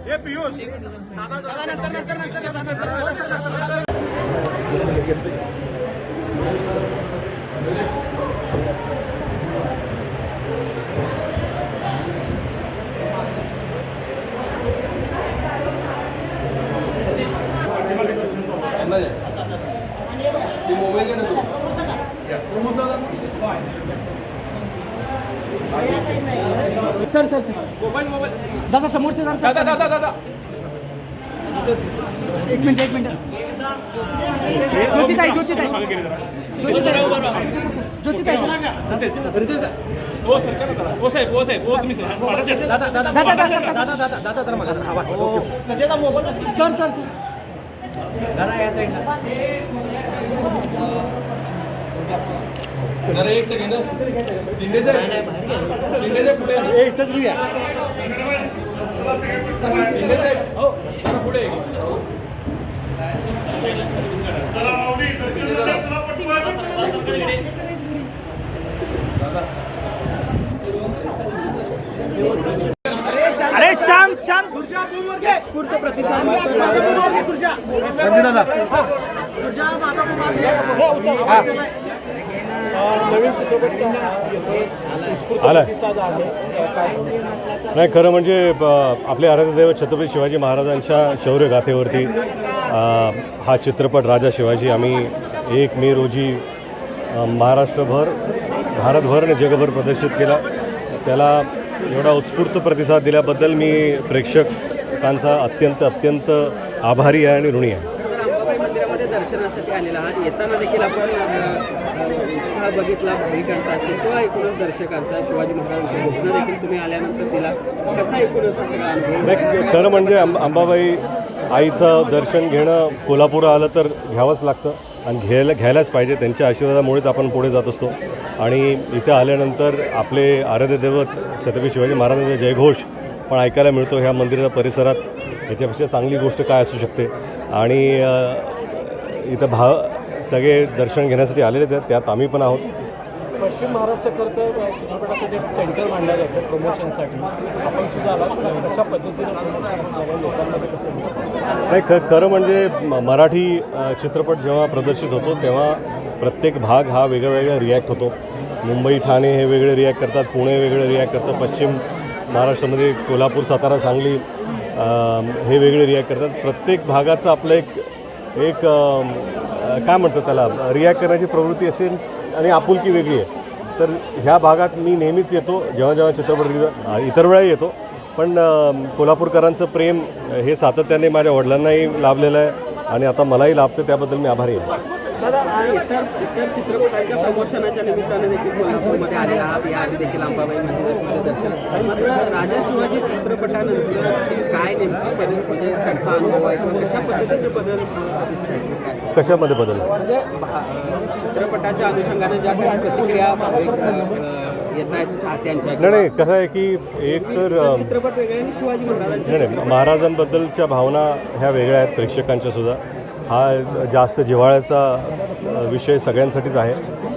ये Piyush mobile sir sir sir mobile दादा समोरचे दादा दादा दादा एक मिनिट ज्योतिताई ओ साहेब ओ तुम्ही दादा दादा दादा दादा तर माझा आवाज ओके सध्याचा मोबाईल सर सर सर दादा या साईडला जरा एक सेकंड दिंडे साहेब पुढे इथंच घेऊया दिंडे साहेब हो जरा पुढे अरे शांत शांत पूर्ण प्रतिसाद दादा नवीन चित्रपट आला नाही खरं म्हणजे आपले आराध्यदैवत छत्रपती शिवाजी महाराजांच्या शौर्यगाथेवरती हा चित्रपट राजा शिवाजी आम्ही 1 मे रोजी महाराष्ट्रभर भारतभर आणि जगभर प्रदर्शित केला. त्याला एवढा उत्स्फूर्त प्रतिसाद दिल्याबद्दल मी प्रेक्षकांचा अत्यंत आभारी आहे आणि ऋणी आहे. मंदिरामध्ये दर्शनासाठी आलेला आहात. येताना देखील आपण उत्साह बघितला भाविकांचा असेल किंवा एकूणच दर्शकांचा. शिवाजी महाराजांची घोषणा देखील तुम्ही आल्यानंतर दिला. कसा एकूणच हा सगळा अनुभव? नाही खरं म्हणजे अंबाबाई आईचं दर्शन घेणं कोल्हापूर आलं तर घ्यावंच लागतं आणि घ्यायलाच पाहिजे. त्यांच्या आशीर्वादामुळेच आपण पुढे जात असतो आणि इथे आल्यानंतर आपले आराध्यदैवत छत्रपती शिवाजी महाराजांचा जयघोष पण ऐकायला मिळतो ह्या मंदिराच्या परिसरात. याच्यापेक्षा चांगली गोष्ट काय असू शकते. आणि इथं सगळे दर्शन घेण्यासाठी आलेलेच आहेत, त्यात आम्ही पण आहोत. पश्चिम महाराष्ट्राकरता चित्रपटासाठी एक सेंटर मांडलं जातं प्रमोशनसाठी. आपण सुद्धा आला कशा पद्धतीने लोकांमध्ये कसं? नाही खरं म्हणजे मराठी चित्रपट जेव्हा प्रदर्शित होतो तेव्हा प्रत्येक भाग हा वेगळा रिॲक्ट होतो. मुंबई ठाणे हे वेगळे रिॲक्ट करतात, पुणे वेगळे रिॲक्ट करतात, पश्चिम महाराष्ट्रामध्ये कोल्हापूर सातारा सांगली हे वेगळे रिॲक्ट करतात. प्रत्येक भागाचं आपलं एक काय म्हणतात त्याला रिॲक्ट करण्याची प्रवृत्ती असेल आणि आपुलकी वेगळी आहे. तर ह्या भागात मी नेहमीच येतो जेव्हा चित्रपट इतर वेळाही येतो. पण कोल्हापूरकरांचं प्रेम हे सातत्याने माझ्या वडिलांनाही लाभलेलं आहे आणि आता मलाही लाभतं, त्याबद्दल मी आभारी आहे. दादा इतर चित्रपटांच्या प्रमोशनाच्या निमित्ताने देखील कोल्हापूरमध्ये आलेला आहात. याआधी देखील अंबाबाई मंदिरामध्ये दर्शन. मात्र राजा शिवाजी चित्रपटानंतर काय नेमकं बदल म्हणजे त्यांचा अनुभव आहे किंवा कशा पद्धतीचे बदल दिसत आहेत? कशामध्ये बदल? म्हणजे चित्रपटाच्या अनुषंगाने ज्या काही प्रतिक्रिया येत आहेत चाहत्यांच्या. नाही कसं आहे की एक तर चित्रपट वेगळे आणि शिवाजी महाराजांचे नाही महाराजांबद्दलच्या भावना ह्या वेगळ्या आहेत प्रेक्षकांच्या सुद्धा. हा जास्त जिव्हाळ्याचा विषय सगळ्यांसाठीच आहे.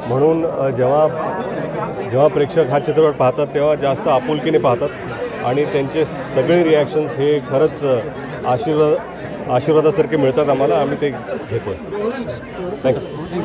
म्हणून जेव्हा प्रेक्षक हा चित्रपट पाहतात तेव्हा जास्त आपुलकीने पाहतात आणि त्यांचे सगळे रिॲक्शन्स हे खरंच आशीर्वादासारखे मिळतात आम्हाला. आम्ही ते घेतो. थँक्यू.